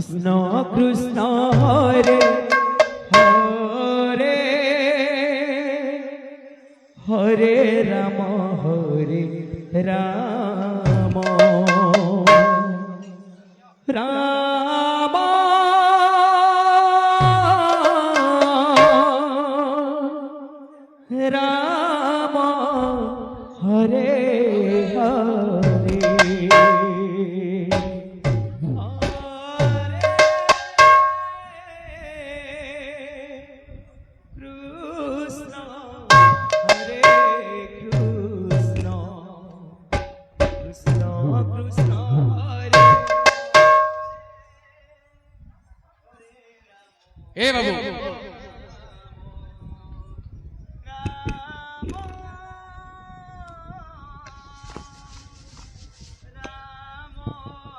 कृष्ण कृष्ण हरे हरे हरे राम राम राम हरे हरे ए बाबू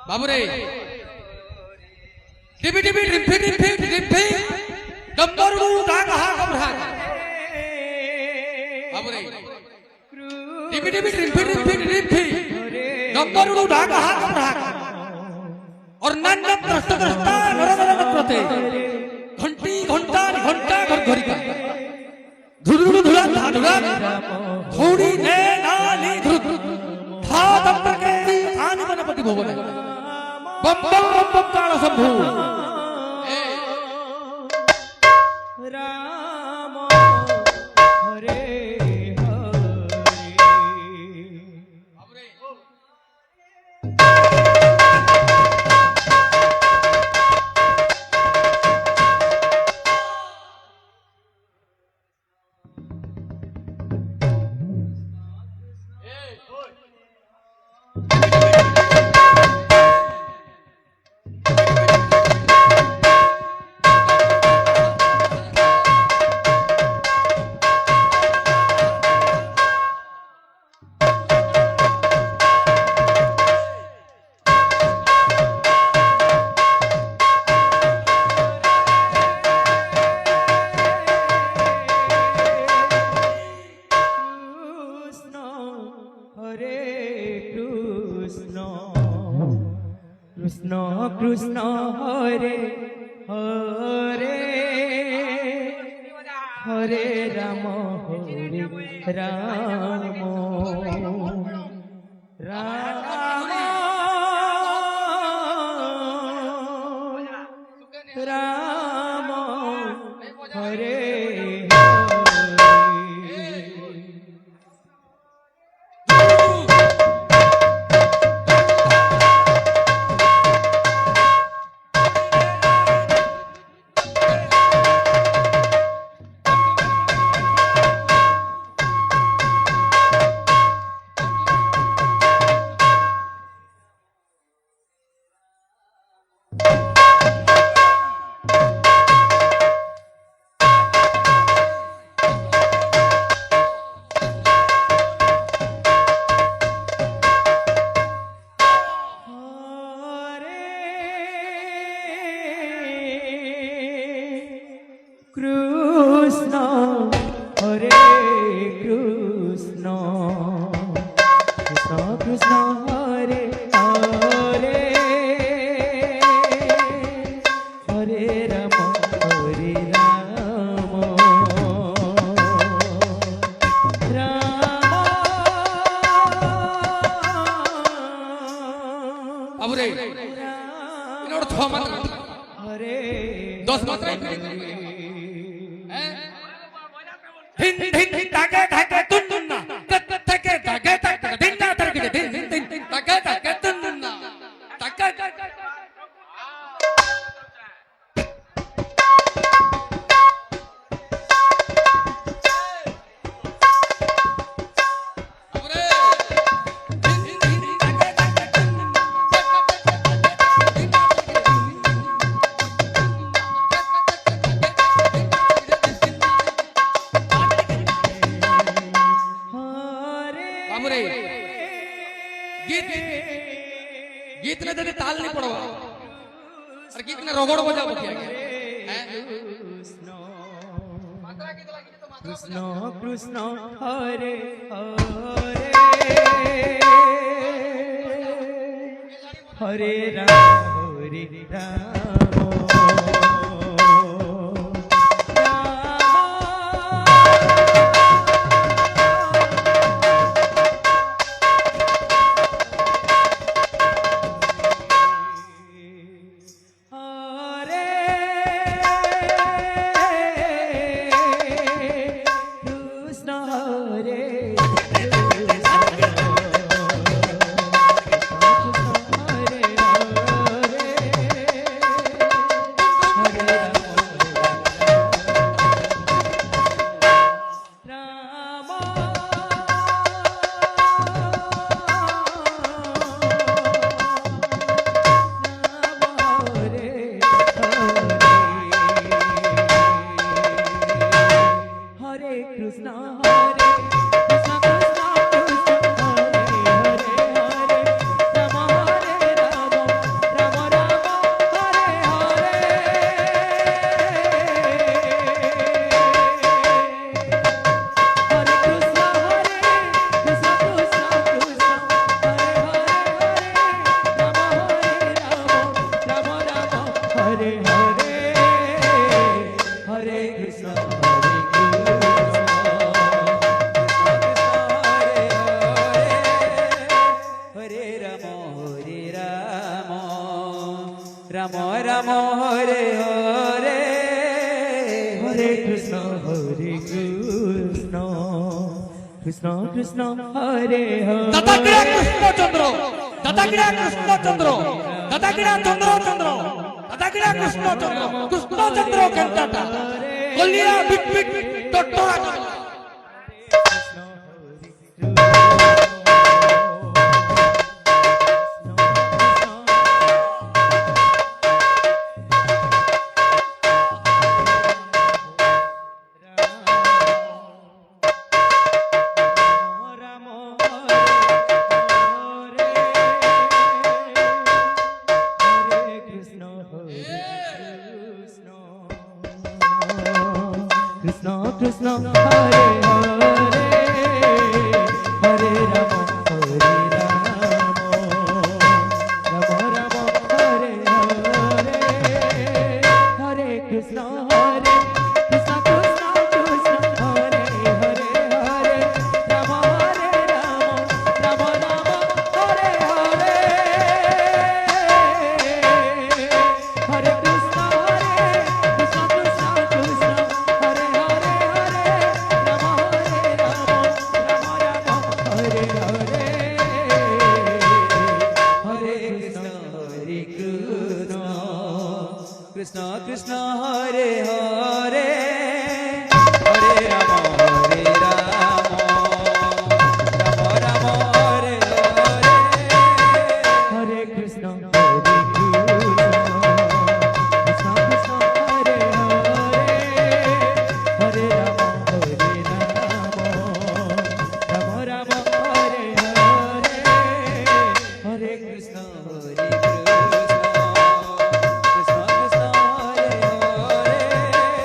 बाबू रे टिपी टिपी टिपी टिपी टिपी डंबरू दागा कमरा बाबू रे टिपी टिपी टिपी टिपी टिपी डंबरू दागा कमरा और नन्न प्रस्तुतस्ता नरनरन प्रते घंटी घंटा घंटा घर घरिका धुरुरु धुरा धुरा थोड़ी ने नाली धुर था दंपके आनि गणपति भवन बम बम बम बम काल शंभु राम हरे कृष्ण कृष्ण हरे हरे हरे राम राम राम हरे कृष्ण हरे कृष्ण कृष्ण कृष्ण हरे हरे हरे राम बाबू रे इनोड 6 मात्रा हरे 10 मात्रा धिन धिन ताके ताके तुन्ना तक तके ताके तक धिन्ना तरके धिन धिन ताके ताके तुन्ना ताके अरे धिन धिन ताके ताके तुन्ना बाबू रे गीत गीत ने तेरे ताल नहीं पड़वा और गीत ने रोगड़ बजा बकिया कृष्ण कृष्ण हरे हरे हरे राम हरे কৃষ্ণ কৃষ্ণ হরে হরে দাদা গিরা কৃষ্ণচন্দ্র দাদা গিরা কৃষ্ণচন্দ্র দাদা গিরা চন্দ্রচন্দ্র দাদা গিরা কৃষ্ণচন্দ্র কৃষ্ণচন্দ্র কেন্টাটা কলিয়া বিট বিট টটরা কৃষ্ণ কৃষ্ণ হরে হরে হরে রাম রাম রাম হরে হরে হরে কৃষ্ণ হরে কৃষ্ণ কৃষ্ণ কৃষ্ণ হরে হরে হরে রাম রাম রাম হরে হরে হরে কৃষ্ণ হরে কৃষ্ণ কৃষ্ণ কৃষ্ণ হরে হরে হরে রাম রাম হরে হরে হরে কৃষ্ণ হরে কৃষ্ণ কৃষ্ণ কৃষ্ণ হরে হরে হরে রাম রাম রাম হরে হরে হরে কৃষ্ণ হরে কৃষ্ণ কৃষ্ণ কৃষ্ণ হরে হরে হরে রাম রাম রাম হরে হরে হরে কৃষ্ণ হরে কৃষ্ণ কৃষ্ণ কৃষ্ণ হরে হরে হরে রাম রাম হরে হরে হরে কৃষ্ণ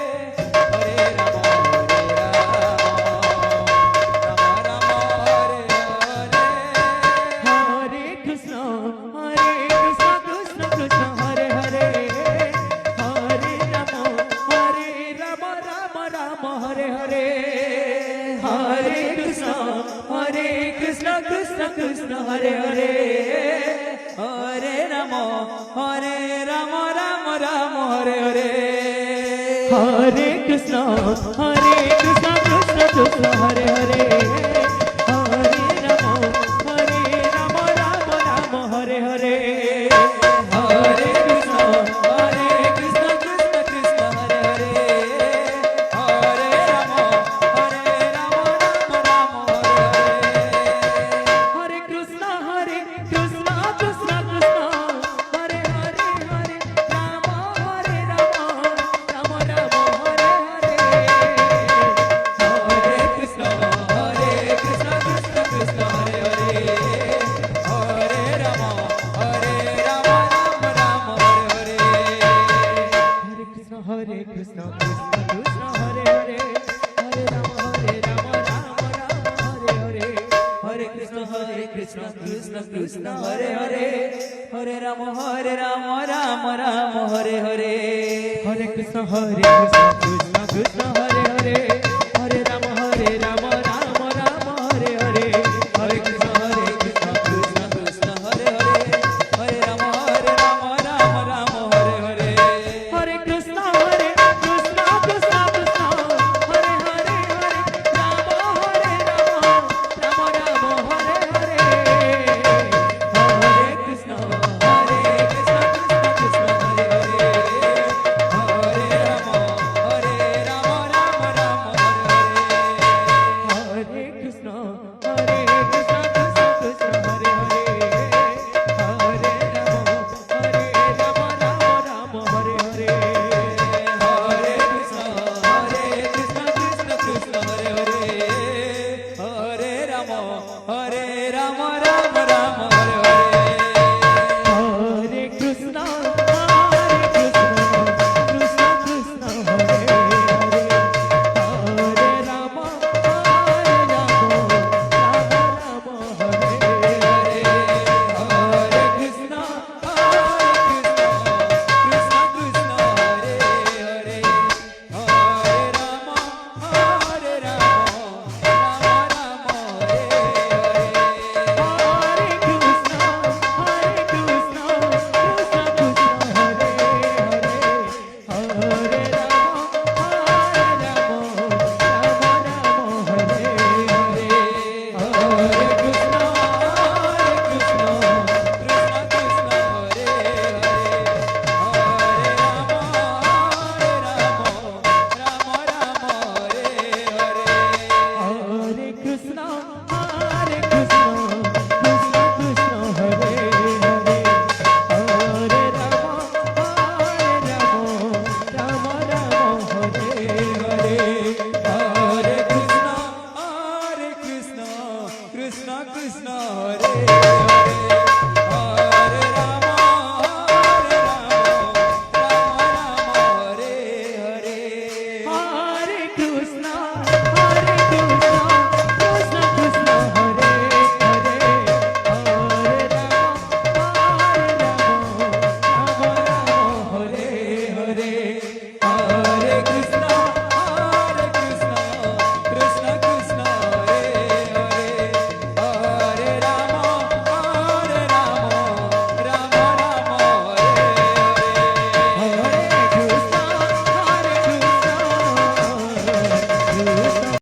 কৃষ্ণ কৃষ্ণ হরে হরে হরে রাম রাম হরে হরে হরে কৃষ্ণ কৃষ্ণ কৃষ্ণ হরে হরে হরে রাম রাম রাম হরে হরে হরে কৃষ্ণ কৃষ্ণ কৃষ্ণ হরে হরে হরে রাম রাম রাম হরে হরে হরে কৃষ্ণ কৃষ্ণ কৃষ্ণ হরে হরে হরে রাম রাম রাম হরে হরে হরে কৃষ্ণ কৃষ্ণ কৃষ্ণ হরে হরে হরে রাম রাম রাম হরে হরে হরে কৃষ্ণ কৃষ্ণ কৃষ্ণ হরে कृष्ण कृष्ण कृष्ण हरे हरे हरे राम राम राम हरे हरे हरे कृष्ण कृष्ण कृष्ण हरे हरे हरे राम राम राम हरे हरे हरे कृष्ण कृष्ण कृष्ण हरे हरे हरे राम राम राम हरे हरे हरे कृष्ण कृष्ण कृष्ण हरे हरे हरे राम राम राम हरे हरे हरे कृष्ण कृष्ण कृष्ण हरे हरे हरे राम राम राम हरे कृष्ण कृष्ण कृष्ण हरे हरे हरे राम राम हरे हरे हरे कृष्ण कृष्ण कृष्ण हरे हरे हरे राम राम राम हरे हरे हरे कृष्ण कृष्ण कृष्ण हरे हरे हरे राम राम हरे हरे हरे कृष्ण कृष्ण कृष्ण हरे हरे हरे राम राम हरे हरे कृष्ण कृष्ण कृष्ण हरे हरे हरे राम हरे हरे हरे कृष्ण कृष्ण कृष्ण हरे हरे हरे राम राम हरे हरे हरे कृष्ण कृष्ण कृष्ण हरे हरे हरे राम राम हरे हरे हरे कृष्ण कृष्ण कृष्ण हरे हरे